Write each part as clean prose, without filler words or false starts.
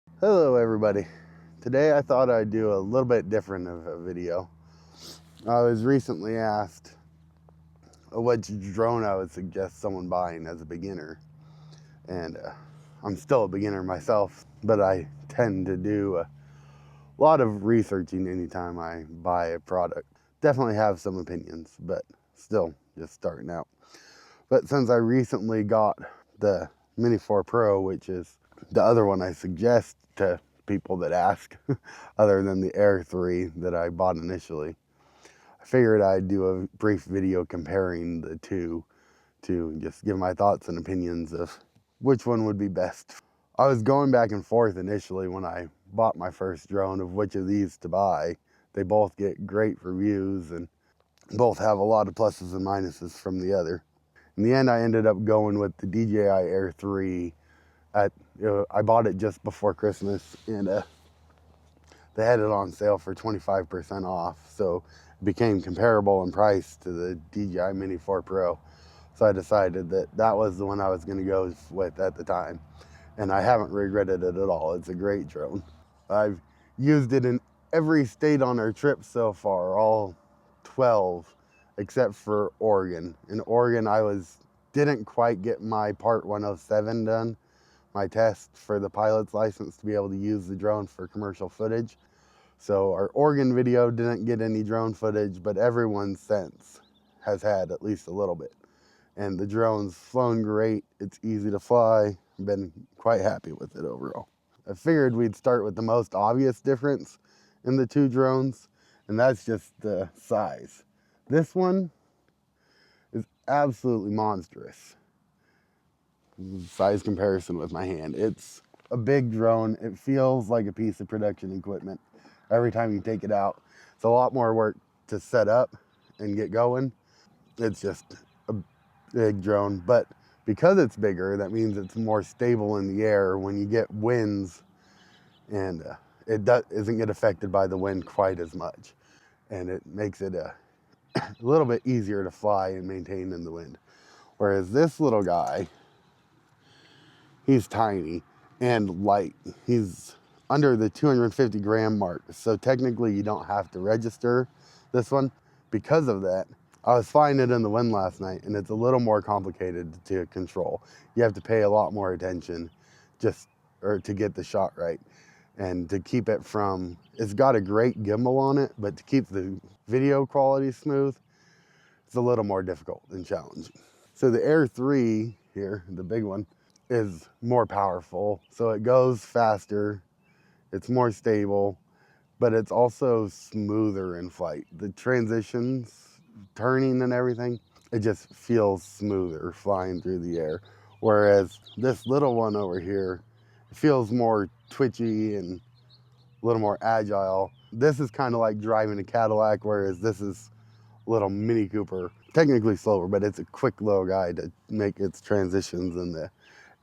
Hello everybody. Today I thought I'd do a little bit different of a video. I was recently asked which drone I would suggest someone buying as a beginner. And I'm still a beginner myself, but I tend to do a lot of researching anytime I buy a product. Definitely have some opinions, but still just starting out. But since I recently got the Mini 4 Pro, which is the other one I suggest to people that ask, other than the Air 3 that I bought initially, I figured I'd do a brief video comparing the two to just give my thoughts and opinions of which one would be best. I was going back and forth initially when I bought my first drone of which of these to buy. They both get great reviews and both have a lot of pluses and minuses from the other. In the end, I ended up going with the DJI Air 3. I bought it just before Christmas, and they had it on sale for 25% off, so it became comparable in price to the DJI Mini 4 Pro. So I decided that that was the one I was going to go with at the time, and I haven't regretted it at all. It's a great drone. I've used it in every state on our trip so far, all 12, except for Oregon. In Oregon, didn't quite get my Part 107 done, my test for the pilot's license to be able to use the drone for commercial footage. So our Oregon video didn't get any drone footage, but everyone since has had at least a little bit. And the drone's flown great. It's easy to fly. I've been quite happy with it overall. I figured we'd start with the most obvious difference in the two drones, and that's just the size. This one is absolutely monstrous. Size comparison with my hand. It's a big drone. It feels like a piece of production equipment every time you take it out. It's a lot more work to set up and get going. It's just a big drone, but because it's bigger, that means it's more stable in the air when you get winds, and isn't get affected by the wind quite as much, and it makes it a little bit easier to fly and maintain in the wind. Whereas this little guy, he's tiny and light. He's under the 250 gram mark, so technically you don't have to register this one. Because of that, I was flying it in the wind last night, and it's a little more complicated to control. You have to pay a lot more attention to get the shot right, and to keep it from, it's got a great gimbal on it, but to keep the video quality smooth, it's a little more difficult and challenging. So the Air 3 here, the big one, is more powerful, so it goes faster, it's more stable, but it's also smoother in flight. The transitions, turning and everything, it just feels smoother flying through the air. Whereas this little one over here, it feels more twitchy and a little more agile. This is kind of like driving a Cadillac, whereas this is a little Mini Cooper. Technically slower, but it's a quick little guy to make its transitions in the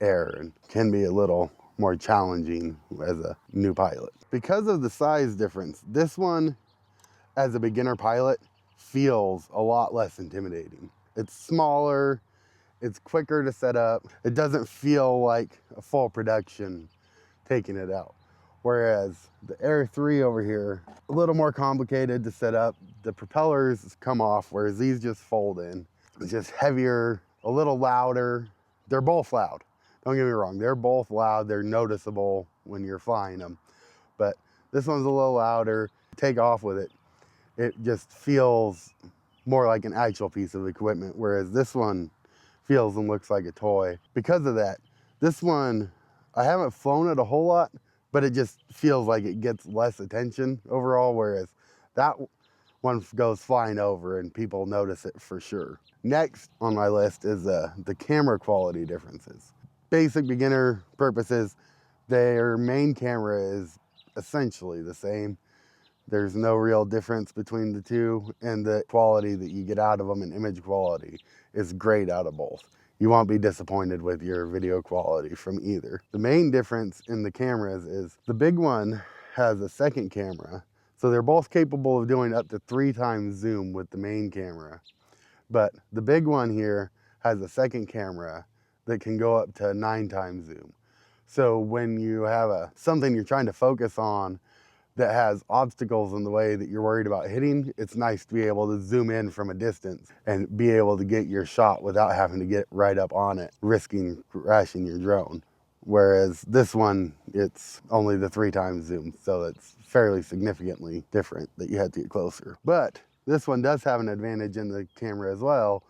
air, and can be a little more challenging as a new pilot. Because of the size difference, this one as a beginner pilot feels a lot less intimidating. It's smaller, it's quicker to set up. It doesn't feel like a full production taking it out. Whereas the Air 3 over here, a little more complicated to set up. The propellers come off, whereas these just fold in. It's just heavier, a little louder. They're both loud. Don't get me wrong, they're both loud. They're noticeable when you're flying them. But this one's a little louder. Take off with it, it just feels more like an actual piece of equipment, whereas this one feels and looks like a toy. Because of that, this one, I haven't flown it a whole lot, but it just feels like it gets less attention overall, whereas that one goes flying over and people notice it for sure. Next on my list is the camera quality differences. Basic beginner purposes, their main camera is essentially the same. There's no real difference between the two, and the quality that you get out of them and image quality is great out of both. You won't be disappointed with your video quality from either. The main difference in the cameras is the big one has a second camera, so they're both capable of doing up to 3 times zoom with the main camera. But the big one here has a second camera that can go up to 9 times zoom. So when you have something you're trying to focus on that has obstacles in the way that you're worried about hitting, it's nice to be able to zoom in from a distance and be able to get your shot without having to get right up on it, risking crashing your drone. Whereas this one, it's only the 3 times zoom, so it's fairly significantly different that you had to get closer. But this one does have an advantage in the camera as well,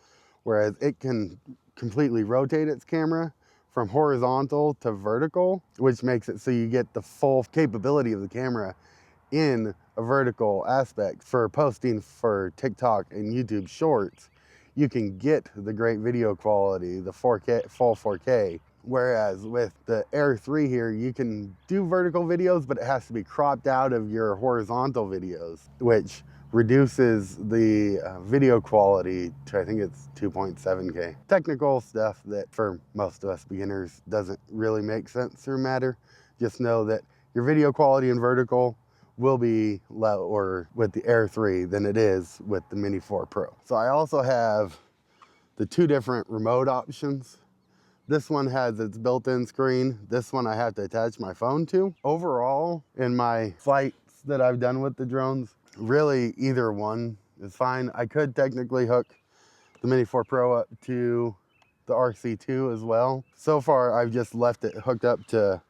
whereas it can completely rotate its camera from horizontal to vertical, which makes it so you get the full capability of the camera in a vertical aspect. For posting for TikTok and YouTube Shorts, you can get the great video quality, the 4K, full 4K. Whereas with the Air 3 here, you can do vertical videos, but it has to be cropped out of your horizontal videos, which reduces the video quality to, I think it's 2.7K. Technical stuff that for most of us beginners doesn't really make sense or matter. Just know that your video quality in vertical will be lower with the Air 3 than it is with the Mini 4 Pro. So I also have the 2 different remote options. This one has its built-in screen. This one I have to attach my phone to. Overall, in my flights that I've done with the drones, really either one is fine. I could technically hook the Mini 4 Pro up to the RC2 as well. So far, I've just left it hooked up to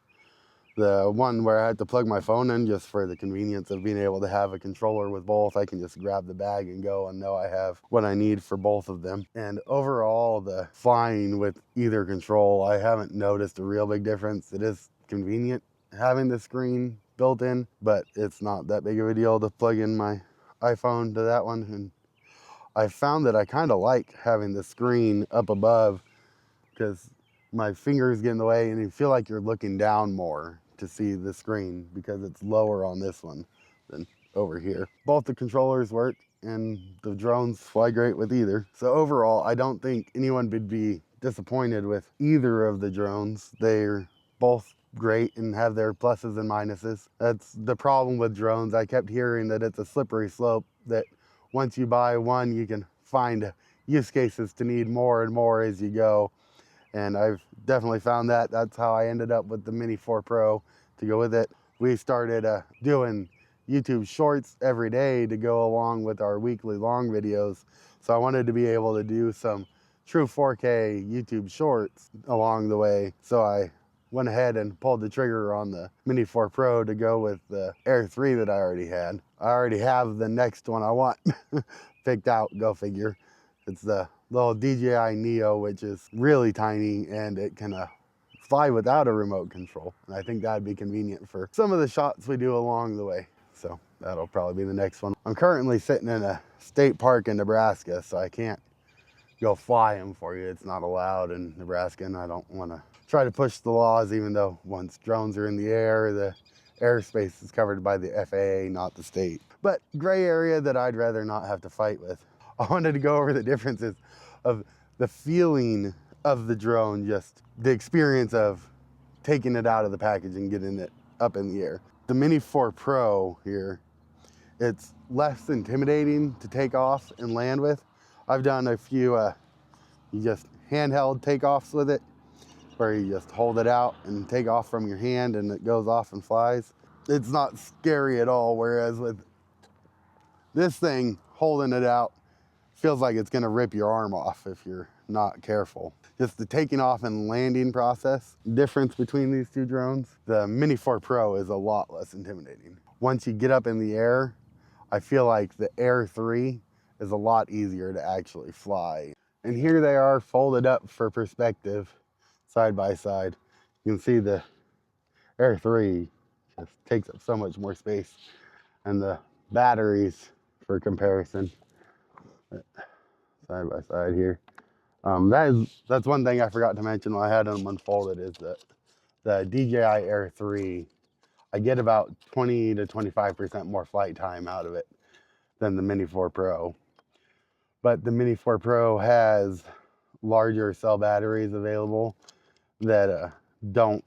the one where I had to plug my phone in, just for the convenience of being able to have a controller with both. I can just grab the bag and go and know I have what I need for both of them. And overall, the flying with either control, I haven't noticed a real big difference. It is convenient having the screen built in, but it's not that big of a deal to plug in my iPhone to that one. And I found that I kind of like having the screen up above, because my fingers get in the way and you feel like you're looking down more to see the screen because it's lower on this one than over here. Both the controllers work and the drones fly great with either. So overall, I don't think anyone would be disappointed with either of the drones. They're both great and have their pluses and minuses. That's the problem with drones. I kept hearing that it's a slippery slope, that once you buy one, you can find use cases to need more and more as you go. And I've definitely found that. That's how I ended up with the Mini 4 Pro to go with it. We started doing YouTube Shorts every day to go along with our weekly long videos. So I wanted to be able to do some true 4K YouTube Shorts along the way. So I went ahead and pulled the trigger on the Mini 4 Pro to go with the Air 3 that I already had. I already have the next one I want picked out, go figure. It's the little DJI Neo, which is really tiny and it can fly without a remote control. And I think that'd be convenient for some of the shots we do along the way. So that'll probably be the next one. I'm currently sitting in a state park in Nebraska, so I can't go fly them for you. It's not allowed in Nebraska, and I don't want to try to push the laws, even though once drones are in the air, the airspace is covered by the FAA, not the state. But gray area that I'd rather not have to fight with. I wanted to go over the differences of the feeling of the drone, just the experience of taking it out of the package and getting it up in the air. The Mini 4 Pro here, it's less intimidating to take off and land with. I've done a few you just handheld takeoffs with it, where you just hold it out and take off from your hand and it goes off and flies. It's not scary at all, whereas with this thing, holding it out feels like it's gonna rip your arm off if you're not careful. Just the taking off and landing process, difference between these two drones, the Mini 4 Pro is a lot less intimidating. Once you get up in the air, I feel like the Air 3 is a lot easier to actually fly. And here they are folded up for perspective, side by side. You can see the Air 3 just takes up so much more space, and the batteries, for comparison, side by side here. That's one thing I forgot to mention when I had them unfolded, is that the DJI Air 3, I get about 20 to 25% more flight time out of it than the Mini 4 Pro. But the Mini 4 Pro has larger cell batteries available that don't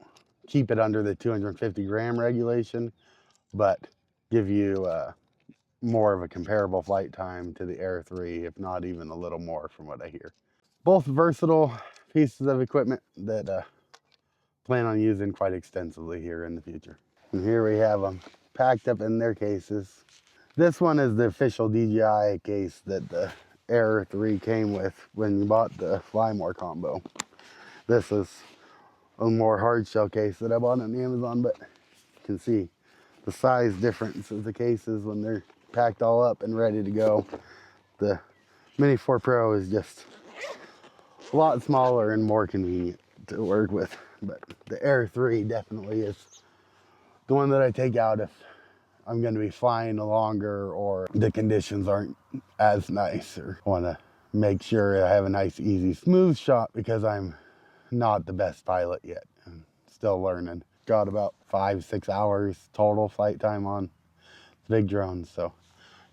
keep it under the 250 gram regulation, but give you more of a comparable flight time to the Air 3, if not even a little more from what I hear. Both versatile pieces of equipment that plan on using quite extensively here in the future. And here we have them packed up in their cases. This one is the official DJI case that the Air 3 came with when you bought the Fly More combo. This is a more hard shell case that I bought on Amazon, but you can see the size difference of the cases when they're packed all up and ready to go. The Mini 4 Pro is just a lot smaller and more convenient to work with, but the Air 3 definitely is the one that I take out if I'm going to be flying longer or the conditions aren't as nice, or want to make sure I have a nice, easy, smooth shot, because I'm not the best pilot yet. I'm still learning. Got about 5-6 hours total flight time on the big drone, so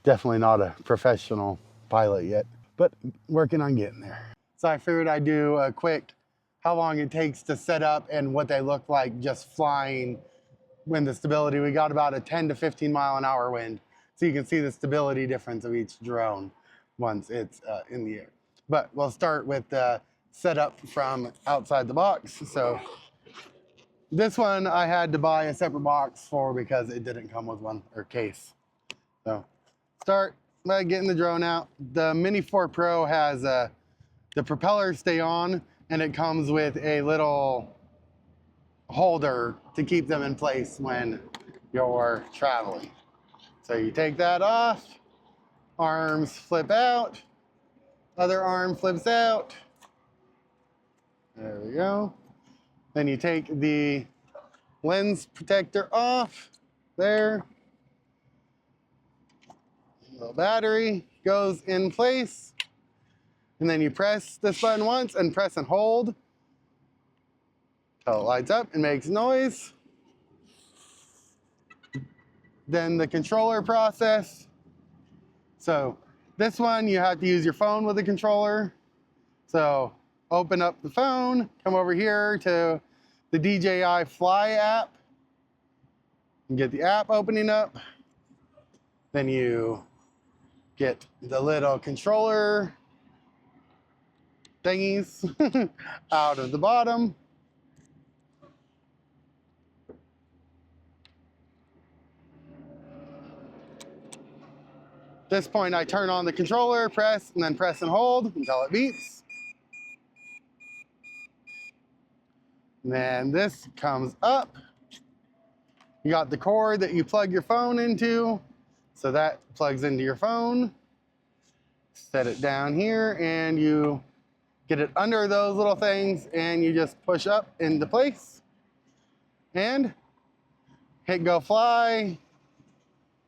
definitely not a professional pilot yet, but working on getting there. So I figured I'd do a quick how long it takes to set up and what they look like just flying when the stability. We got about a 10 to 15 mile an hour wind, so you can see the stability difference of each drone once it's in the air. But we'll start with the setup from outside the box. So this one I had to buy a separate box for because it didn't come with one, or case. So start by getting the drone out. The Mini 4 Pro has the propellers stay on, and it comes with a little holder to keep them in place when you're traveling. So you take that off, arms flip out, other arm flips out. There we go. Then you take the lens protector off there. Little battery goes in place. And then you press this button once and press and hold until it lights up and makes noise. Then the controller process. So this one, you have to use your phone with the controller. So open up the phone, come over here to the DJI Fly app, and get the app opening up. Then you get the little controller thingies out of the bottom. At this point, I turn on the controller, press, and then press and hold until it beeps. And then this comes up. You got the cord that you plug your phone into, so that plugs into your phone. Set it down here, and you get it under those little things, and you just push up into place and hit go fly.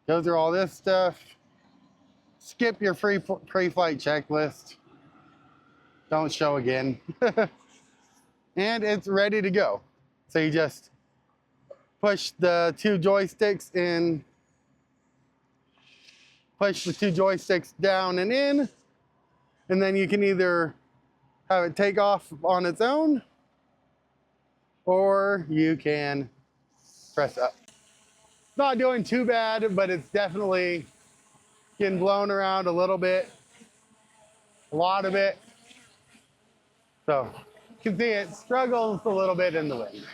Go through all this stuff. Skip your pre-flight checklist. Don't show again. And it's ready to go. So you just push the two joysticks in, push the two joysticks down and in, and then you can either have it take off on its own, or you can press up. Not doing too bad, but it's definitely getting blown around a little bit, a lot of it. So you can see it struggles a little bit in the wind.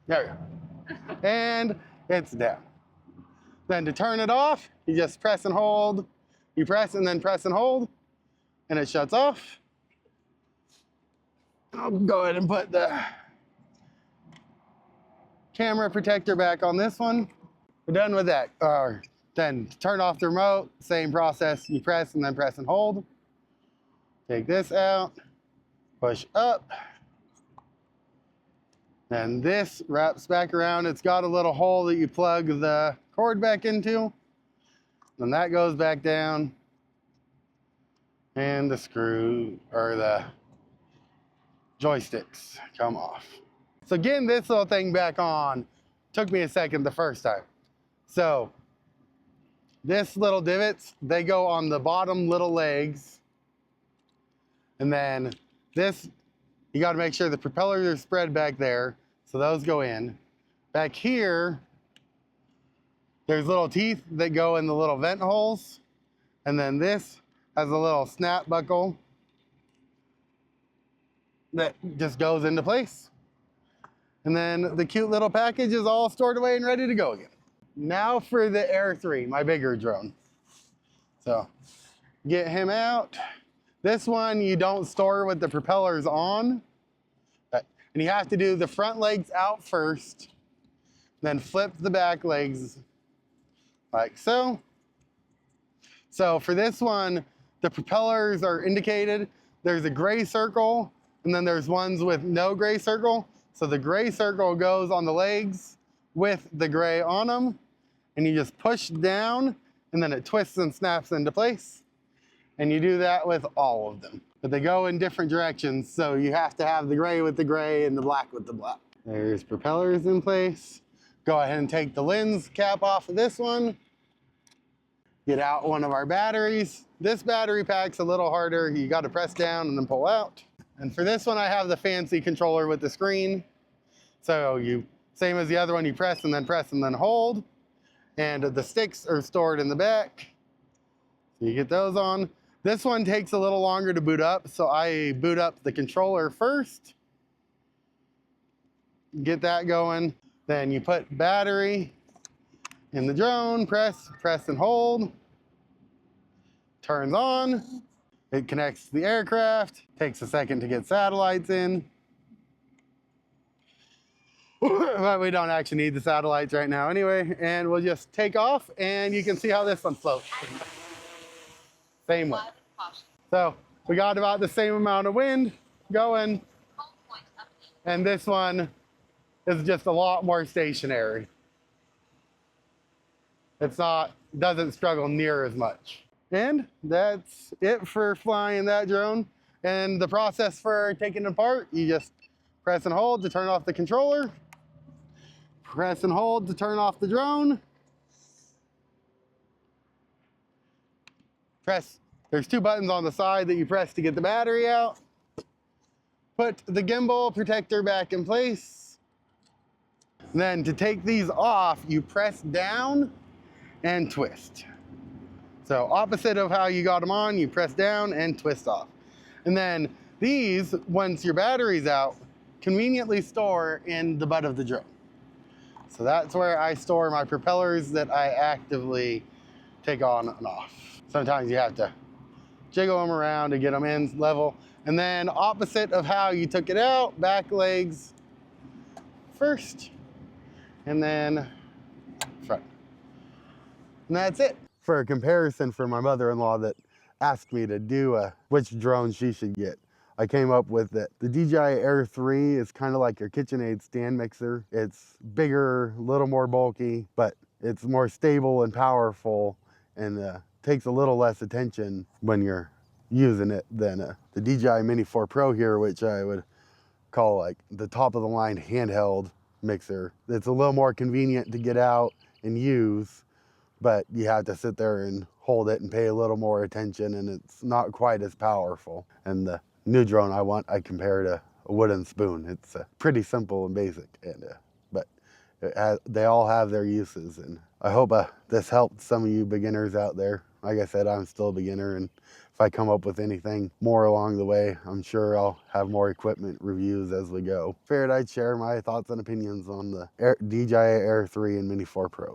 There we go. And it's down. Then to turn it off, you just press and hold. You press and then press and hold, and it shuts off. I'll go ahead and put the camera protector back on this one. We're done with that. Then to turn off the remote, same process. You press and then press and hold. Take this out, push up. And this wraps back around. It's got a little hole that you plug the cord back into. Then that goes back down. And the screw, or the joysticks, come off. So getting this little thing back on took me a second the first time. So this little divots, they go on the bottom little legs. And then this, you got to make sure the propellers are spread back there. So those go in. Back here, there's little teeth that go in the little vent holes. And then this has a little snap buckle that just goes into place. And then the cute little package is all stored away and ready to go again. Now for the Air 3, my bigger drone. So get him out. This one you don't store with the propellers on. And you have to do the front legs out first, then flip the back legs like so. So for this one, the propellers are indicated. There's a gray circle, and then there's ones with no gray circle. So the gray circle goes on the legs with the gray on them, and you just push down, and then it twists and snaps into place. And you do that with all of them. But they go in different directions, so you have to have the gray with the gray and the black with the black. There's propellers in place. Go ahead and take the lens cap off of this one. Get out one of our batteries. This battery pack's a little harder. You got to press down and then pull out. And for this one, I have the fancy controller with the screen. So you, same as the other one, you press and then hold. And the sticks are stored in the back. So you get those on. This one takes a little longer to boot up, so I boot up the controller first. Get that going. Then you put battery in the drone, press and hold. Turns on. It connects to the aircraft. Takes a second to get satellites in. But we don't actually need the satellites right now anyway. And we'll just take off, and you can see how this one floats. Same way. So we got about the same amount of wind going. And this one is just a lot more stationary. It's not, doesn't struggle near as much. And that's it for flying that drone. And the process for taking it apart, you just press and hold to turn off the controller. Press and hold to turn off the drone. Press, there's two buttons on the side that you press to get the battery out. Put the gimbal protector back in place. And then to take these off, you press down and twist. So opposite of how you got them on, you press down and twist off. And then these, once your battery's out, conveniently store in the butt of the drone. So that's where I store my propellers that I actively take on and off. Sometimes you have to jiggle them around to get them in level. And then opposite of how you took it out, back legs first, and then front. And that's it. For a comparison for my mother-in-law that asked me to do which drone she should get, I came up with that the DJI Air 3 is kind of like your KitchenAid stand mixer. It's bigger, a little more bulky, but it's more stable and powerful, and takes a little less attention when you're using it than the DJI Mini 4 Pro here, which I would call like the top of the line handheld mixer. It's a little more convenient to get out and use, but you have to sit there and hold it and pay a little more attention, and it's not quite as powerful. And the new drone I compare to a wooden spoon. It's pretty simple and basic, and but they all have their uses, and I hope this helped some of you beginners out there. Like I said, I'm still a beginner, and if I come up with anything more along the way, I'm sure I'll have more equipment reviews as we go. Figured I'd share my thoughts and opinions on the DJI Air 3 and Mini 4 Pro.